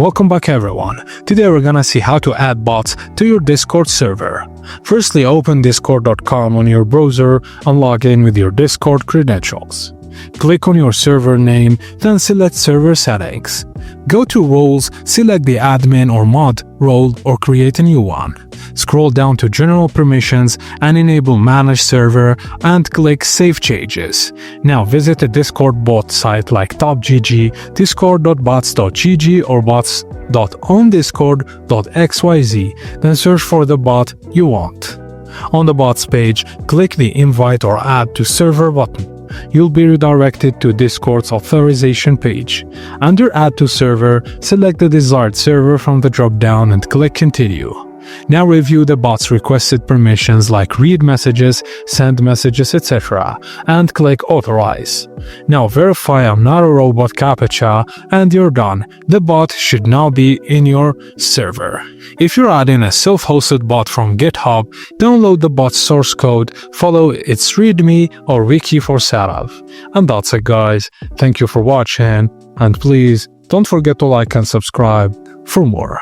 Welcome back everyone. Today we're gonna see how to add bots to your Discord server. Firstly, open discord.com on your browser and log in with your Discord credentials. Click on your server name, then select server settings. Go to roles, select the admin or mod role or create a new one. Scroll down to general permissions and enable manage server and click save changes. Now visit a Discord bot site like TopGG, discord.bots.gg or bots.ondiscord.xyz, then search for the bot you want. On the bots page, click the invite or add to server button. You'll be redirected to Discord's authorization page. Under Add to Server, select the desired server from the drop-down and click Continue. Now review the bot's requested permissions like read messages, send messages, etc. and click Authorize. Now verify I'm not a robot CAPTCHA and you're done. The bot should now be in your server. If you're adding a self-hosted bot from GitHub, download the bot's source code, follow its README or wiki for setup. And that's it guys. Thank you for watching and please don't forget to like and subscribe for more.